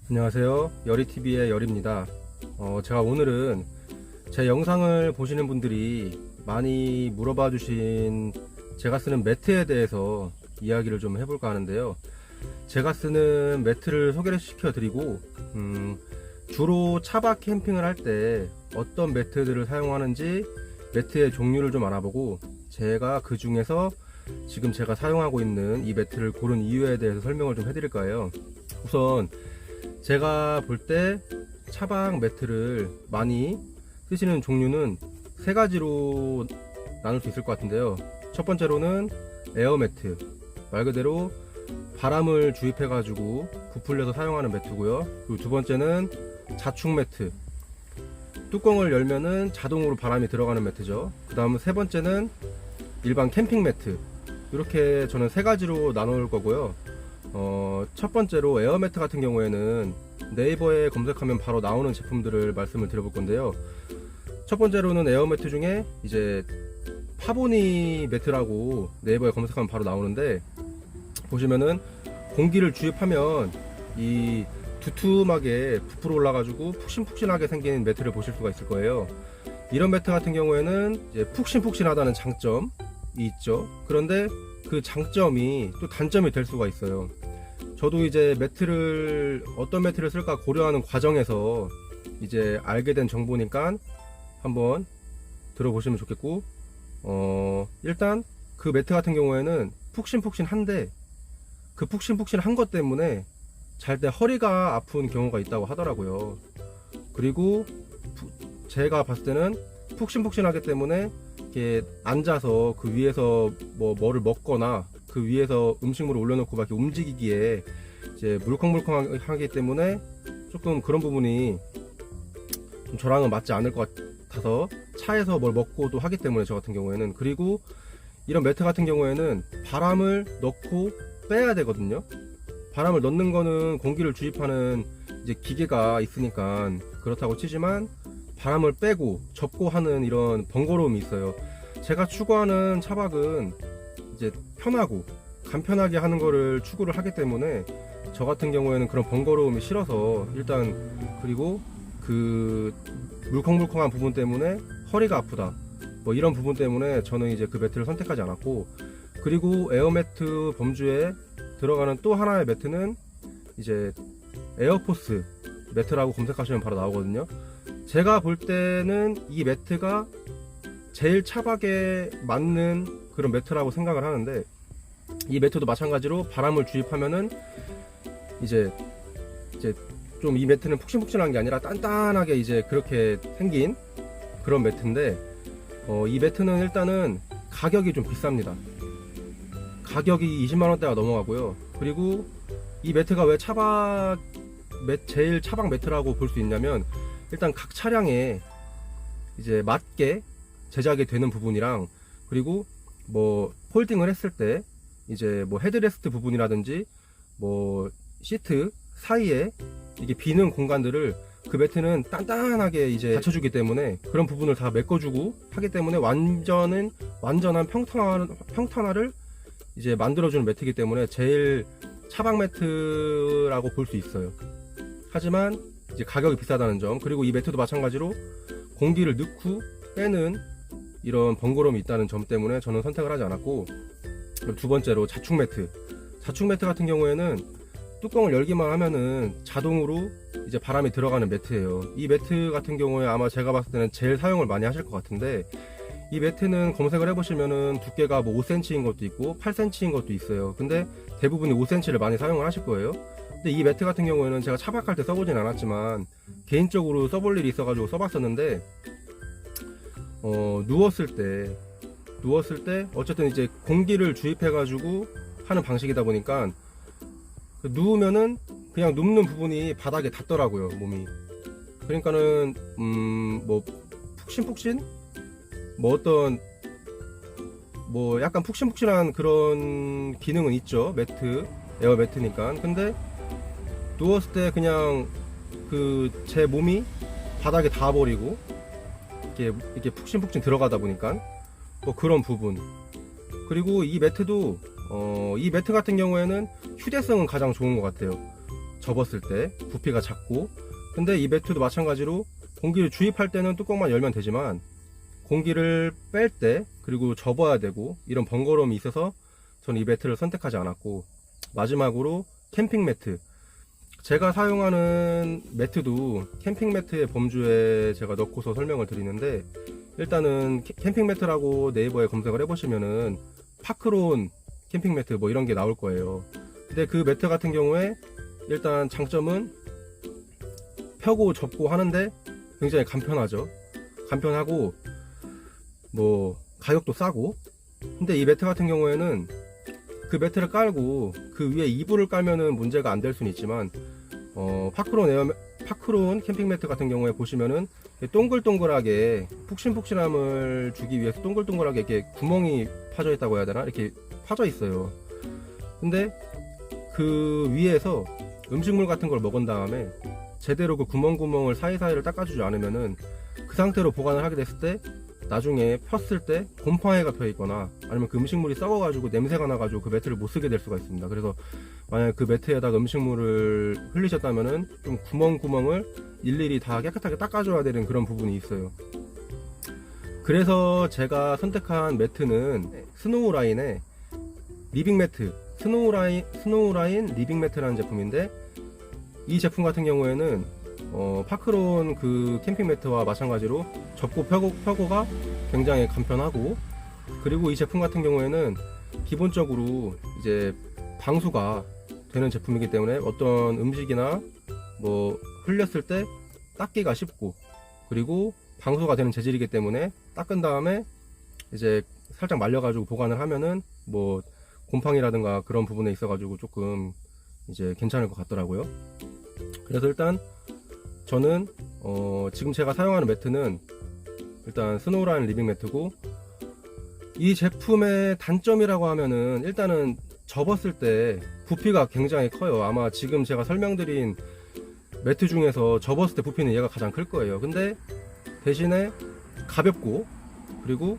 안녕하세요. 여리TV의 여리입니다. 제가 오늘은 제 영상을 보시는 분들이 많이 물어봐 주신 제가 쓰는 매트에 대해서 이야기를 좀 해볼까 하는데요. 제가 쓰는 매트를 소개를 시켜 드리고 주로 차박 캠핑을 할 때 어떤 매트들을 사용하는지 매트의 종류를 좀 알아보고 제가 그 중에서 지금 제가 사용하고 있는 이 매트를 고른 이유에 대해서 설명을 좀 해드릴 거예요. 우선 제가 볼 때 차박 매트를 많이 쓰시는 종류는 세 가지로 나눌 수 있을 것 같은데요. 첫 번째로는 에어 매트, 말 그대로 바람을 주입해 가지고 부풀려서 사용하는 매트고요. 그리고 두 번째는 자축 매트, 뚜껑을 열면은 자동으로 바람이 들어가는 매트죠. 그 다음 세 번째는 일반 캠핑 매트. 이렇게 저는 세 가지로 나눌 거고요. 첫 번째로 에어 매트 같은 경우에는 네이버에 검색하면 바로 나오는 제품들을 말씀을 드려볼 건데요. 첫 번째로는 에어 매트 중에 이제 파보니 매트라고 네이버에 검색하면 바로 나오는데, 보시면은 공기를 주입하면 이 두툼하게 부풀어 올라가지고 푹신푹신하게 생긴 매트를 보실 수가 있을 거예요. 이런 매트 같은 경우에는 이제 푹신푹신하다는 장점이 있죠. 그런데 그 장점이 또 단점이 될 수가 있어요. 저도 이제 매트를 어떤 매트를 쓸까 고려하는 과정에서 이제 알게 된 정보니까 한번 들어보시면 좋겠고, 일단 그 매트 같은 경우에는 푹신푹신한데 그 푹신푹신한 것 때문에 잘 때 허리가 아픈 경우가 있다고 하더라고요. 그리고 제가 봤을 때는 푹신푹신하기 때문에 이렇게 앉아서 그 위에서 뭐를 먹거나 그 위에서 음식물을 올려놓고 막 이렇게 움직이기에 이제 물컹물컹하기 때문에 조금 그런 부분이 좀 저랑은 맞지 않을 것 같아서 차에서 뭘 먹고도 하기 때문에, 저 같은 경우에는. 그리고 이런 매트 같은 경우에는 바람을 넣고 빼야 되거든요. 바람을 넣는 거는 공기를 주입하는 이제 기계가 있으니까 그렇다고 치지만, 바람을 빼고 접고 하는 이런 번거로움이 있어요. 제가 추구하는 차박은 이제 편하고 간편하게 하는 거를 추구를 하기 때문에 저 같은 경우에는 그런 번거로움이 싫어서, 일단 그리고 그 물컹물컹한 부분 때문에 허리가 아프다, 뭐 이런 부분 때문에 저는 이제 그 매트를 선택하지 않았고, 그리고 에어매트 범주에 들어가는 또 하나의 매트는 이제 에어포스 매트라고 검색하시면 바로 나오거든요. 제가 볼 때는 이 매트가 제일 차박에 맞는 그런 매트라고 생각을 하는데, 이 매트도 마찬가지로 바람을 주입하면은 이제 좀 이 매트는 푹신푹신한 게 아니라 단단하게 이제 그렇게 생긴 그런 매트인데, 이 매트는 일단은 가격이 좀 비쌉니다. 가격이 20만원대가 넘어가고요. 그리고 이 매트가 왜 제일 차박 매트라고 볼 수 있냐면, 일단 각 차량에 이제 맞게 제작이 되는 부분이랑, 그리고 뭐 폴딩을 했을 때 이제 뭐 헤드레스트 부분이라든지 뭐 시트 사이에 이게 비는 공간들을 그 매트는 단단하게 이제 받쳐주기 때문에, 그런 부분을 다 메꿔주고 하기 때문에 완전한 평탄화를 이제 만들어주는 매트이기 때문에 제일 차박 매트라고 볼 수 있어요. 하지만 이제 가격이 비싸다는 점, 그리고 이 매트도 마찬가지로 공기를 넣고 빼는 이런 번거로움이 있다는 점 때문에 저는 선택을 하지 않았고, 두 번째로 자축 매트. 자축 매트 같은 경우에는 뚜껑을 열기만 하면은 자동으로 이제 바람이 들어가는 매트예요. 이 매트 같은 경우에 아마 제가 봤을 때는 제일 사용을 많이 하실 것 같은데, 이 매트는 검색을 해보시면은 두께가 뭐 5cm인 것도 있고 8cm인 것도 있어요. 근데 대부분이 5cm를 많이 사용을 하실 거예요. 근데 이 매트 같은 경우에는 제가 차박할 때 써보진 않았지만 개인적으로 써볼 일이 있어가지고 써봤었는데, 누웠을 때 어쨌든 이제 공기를 주입해가지고 하는 방식이다 보니까 누우면은 그냥 눕는 부분이 바닥에 닿더라고요, 몸이. 그러니까는 뭐 푹신푹신, 뭐 어떤 뭐 약간 푹신푹신한 그런 기능은 있죠, 매트, 에어 매트니까. 근데 누웠을 때 그냥 그 제 몸이 바닥에 닿아버리고 이렇게 푹신푹신 들어가다 보니까 뭐 그런 부분. 그리고 이 매트도 이 매트 같은 경우에는 휴대성은 가장 좋은 것 같아요. 접었을 때 부피가 작고, 근데 이 매트도 마찬가지로 공기를 주입할 때는 뚜껑만 열면 되지만 공기를 뺄 때 그리고 접어야 되고 이런 번거로움이 있어서 저는 이 매트를 선택하지 않았고, 마지막으로 캠핑 매트. 제가 사용하는 매트도 캠핑 매트의 범주에 제가 넣고서 설명을 드리는데, 일단은 캠핑 매트라고 네이버에 검색을 해보시면은 파크론 캠핑 매트 뭐 이런 게 나올 거예요. 근데 그 매트 같은 경우에 일단 장점은 펴고 접고 하는데 굉장히 간편하죠. 간편하고 뭐 가격도 싸고. 근데 이 매트 같은 경우에는 그 매트를 깔고 그 위에 이불을 깔면은 문제가 안 될 수는 있지만, 파크론 캠핑 매트 같은 경우에 보시면은 동글동글하게 푹신푹신함을 주기 위해서 동글동글하게 이렇게 구멍이 파져 있다고 해야 되나? 이렇게 파져 있어요. 근데 그 위에서 음식물 같은 걸 먹은 다음에 제대로 그 구멍구멍을 사이사이를 닦아주지 않으면은 그 상태로 보관을 하게 됐을 때 나중에 폈을 때 곰팡이가 펴 있거나 아니면 그 음식물이 썩어가지고 냄새가 나가지고 그 매트를 못 쓰게 될 수가 있습니다. 그래서 만약에 그 매트에다가 음식물을 흘리셨다면은 좀 구멍구멍을 일일이 다 깨끗하게 닦아줘야 되는 그런 부분이 있어요. 그래서 제가 선택한 매트는 스노우라인의 리빙 매트, 스노우라인 리빙 매트라는 제품인데, 이 제품 같은 경우에는 파크론 그 캠핑 매트와 마찬가지로 접고 펴고가 굉장히 간편하고, 그리고 이 제품 같은 경우에는 기본적으로 이제 방수가 되는 제품이기 때문에 어떤 음식이나 뭐 흘렸을 때 닦기가 쉽고, 그리고 방수가 되는 재질이기 때문에 닦은 다음에 이제 살짝 말려가지고 보관을 하면은 뭐 곰팡이라든가 그런 부분에 있어가지고 조금 이제 괜찮을 것 같더라고요. 그래서 일단 저는 지금 제가 사용하는 매트는 일단 스노우라인 리빙 매트고, 이 제품의 단점이라고 하면은 일단은 접었을 때 부피가 굉장히 커요. 아마 지금 제가 설명드린 매트 중에서 접었을 때 부피는 얘가 가장 클 거예요. 근데 대신에 가볍고, 그리고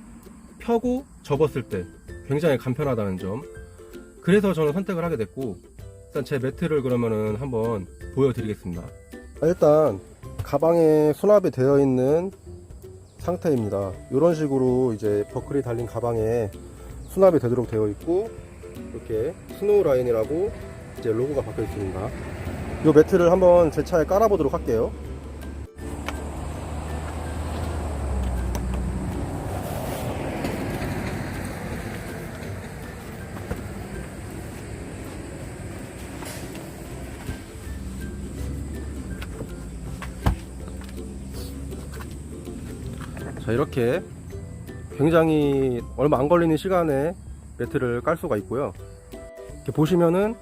펴고 접었을 때 굉장히 간편하다는 점. 그래서 저는 선택을 하게 됐고, 일단 제 매트를 그러면은 한번 보여드리겠습니다. 일단 가방에 수납이 되어 있는 상태입니다. 이런 식으로 이제 버클이 달린 가방에 수납이 되도록 되어 있고, 이렇게 스노우라인이라고 이제 로고가 박혀 있습니다. 이 매트를 한번 제 차에 깔아 보도록 할게요. 자, 이렇게 굉장히 얼마 안 걸리는 시간에 매트를 깔 수가 있고요. 이렇게 보시면은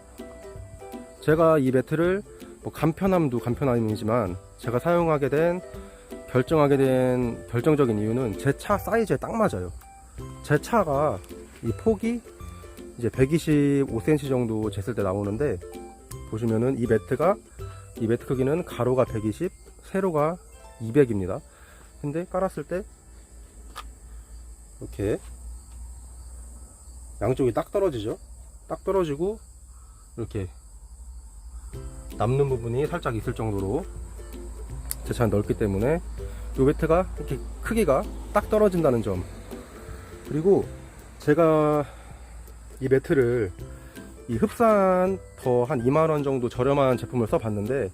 제가 이 매트를 뭐 간편함도 간편함이지만 제가 사용하게 된 결정적인 이유는 제 차 사이즈에 딱 맞아요. 제 차가 이 폭이 이제 125cm 정도 쟀을 때 나오는데, 보시면은 이 매트 크기는 가로가 120, 세로가 200입니다. 근데 깔았을 때 이렇게 양쪽이 딱 떨어지죠. 딱 떨어지고 이렇게 남는 부분이 살짝 있을 정도로 제 차는 넓기 때문에 이 매트가 이렇게 크기가 딱 떨어진다는 점. 그리고 제가 이 매트를 이 흡산 더 한 2만원 정도 저렴한 제품을 써봤는데,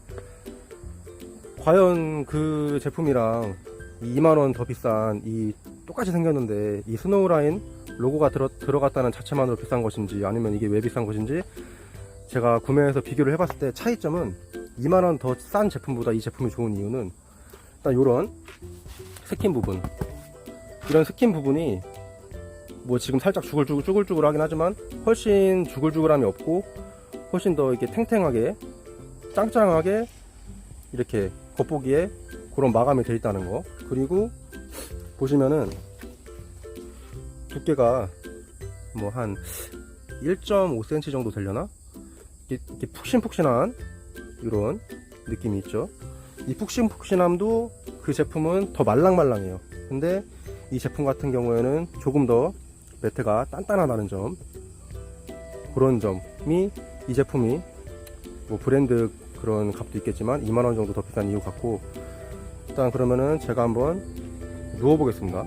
과연 그 제품이랑 2만원 더 비싼 이 똑같이 생겼는데 이 스노우라인 로고가 들어갔다는 자체만으로 비싼 것인지, 아니면 이게 왜 비싼 것인지 제가 구매해서 비교를 해봤을 때 차이점은 2만원 더 싼 제품보다 이 제품이 좋은 이유는 일단 요런 스킨 부분, 이런 스킨 부분이 뭐 지금 살짝 쭈글쭈글 하긴 하지만 훨씬 쭈글쭈글함이 없고 훨씬 더 이렇게 탱탱하게 짱짱하게 이렇게 겉보기에 그런 마감이 되어 있다는 거. 그리고 보시면은 두께가 뭐 한 1.5cm 정도 되려나? 이렇게 푹신푹신한 이런 느낌이 있죠. 이 푹신푹신함도 그 제품은 더 말랑말랑해요. 근데 이 제품 같은 경우에는 조금 더 매트가 단단하다는 점, 그런 점이 이 제품이 뭐 브랜드 그런 값도 있겠지만 2만원 정도 더 비싼 이유 같고, 일단 그러면은 제가 한번 누워 보겠습니다.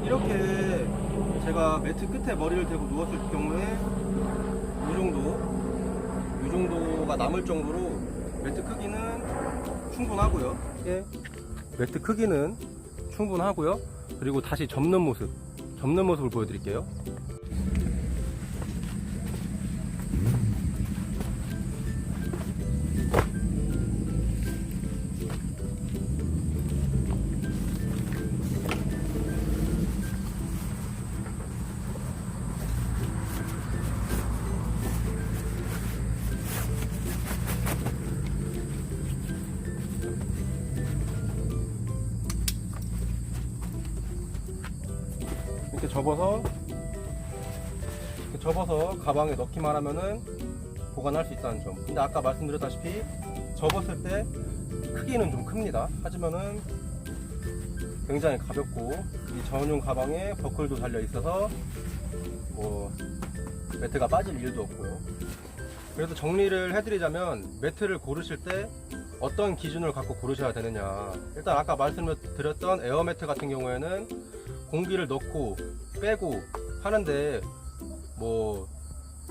이렇게 제가 매트 끝에 머리를 대고 누웠을 경우에 이 정도가 남을 정도로 매트 크기는 충분하고요. 예, 매트 크기는 충분하고요. 그리고 다시 접는 모습을 보여드릴게요. 이렇게 접어서 가방에 넣기만 하면은 보관할 수 있다는 점. 근데 아까 말씀드렸다시피 접었을 때 크기는 좀 큽니다. 하지만은 굉장히 가볍고, 이 전용 가방에 버클도 달려 있어서 뭐 매트가 빠질 일도 없고요. 그래서 정리를 해드리자면, 매트를 고르실 때 어떤 기준을 갖고 고르셔야 되느냐. 일단 아까 말씀드렸던 에어매트 같은 경우에는 공기를 넣고 빼고 하는데 뭐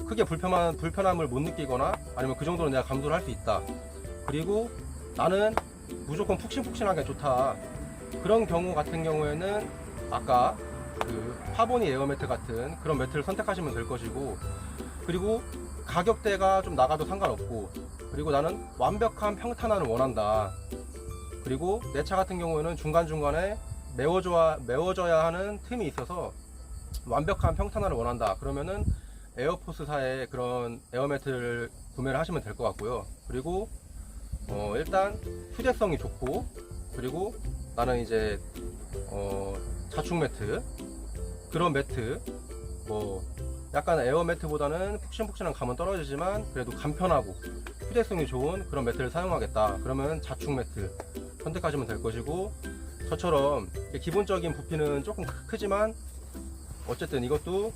크게 불편함을 못 느끼거나, 아니면 그 정도는 내가 감수를 할 수 있다, 그리고 나는 무조건 푹신푹신하게 좋다, 그런 경우 같은 경우에는 아까 그 파보니 에어매트 같은 그런 매트를 선택하시면 될 것이고, 그리고 가격대가 좀 나가도 상관없고, 그리고 나는 완벽한 평탄화를 원한다, 그리고 내 차 같은 경우에는 중간중간에 메워줘야 하는 틈이 있어서 완벽한 평탄화를 원한다, 그러면은 에어포스사의 그런 에어매트를 구매를 하시면 될 것 같고요. 그리고 일단 휴대성이 좋고, 그리고 나는 이제 자축 매트, 그런 매트, 뭐 약간 에어매트보다는 푹신푹신한 감은 떨어지지만 그래도 간편하고 휴대성이 좋은 그런 매트를 사용하겠다, 그러면 자축 매트 선택하시면 될 것이고, 저처럼 기본적인 부피는 조금 크지만 어쨌든 이것도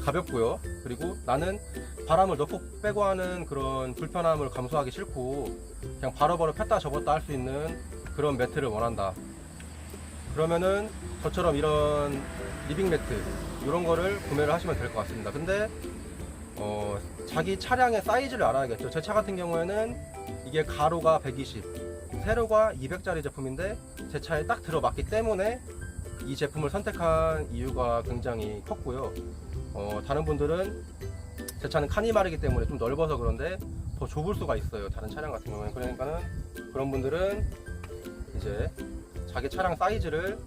가볍고요. 그리고 나는 바람을 넣고 빼고 하는 그런 불편함을 감수하기 싫고 그냥 바로바로 폈다 접었다 할 수 있는 그런 매트를 원한다, 그러면은 저처럼 이런 리빙 매트 이런 거를 구매를 하시면 될 것 같습니다. 근데 자기 차량의 사이즈를 알아야겠죠. 제 차 같은 경우에는 이게 가로가 120, 세로가 200짜리 제품인데 제 차에 딱 들어맞기 때문에 이 제품을 선택한 이유가 굉장히 컸고요. 다른 분들은, 제 차는 카니발이기 때문에 좀 넓어서 그런데 더 좁을 수가 있어요, 다른 차량 같은 경우에는. 그러니까는 그런 분들은 이제 자기 차량 사이즈를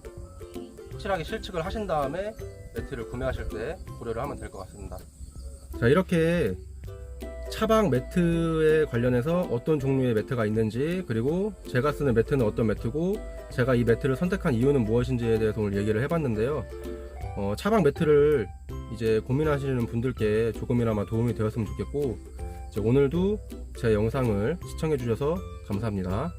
확실하게 실측을 하신 다음에 매트를 구매하실 때 고려를 하면 될 것 같습니다. 자, 이렇게 차박 매트에 관련해서 어떤 종류의 매트가 있는지, 그리고 제가 쓰는 매트는 어떤 매트고 제가 이 매트를 선택한 이유는 무엇인지에 대해서 오늘 얘기를 해봤는데요. 차박 매트를 이제 고민하시는 분들께 조금이나마 도움이 되었으면 좋겠고, 이제 오늘도 제 영상을 시청해 주셔서 감사합니다.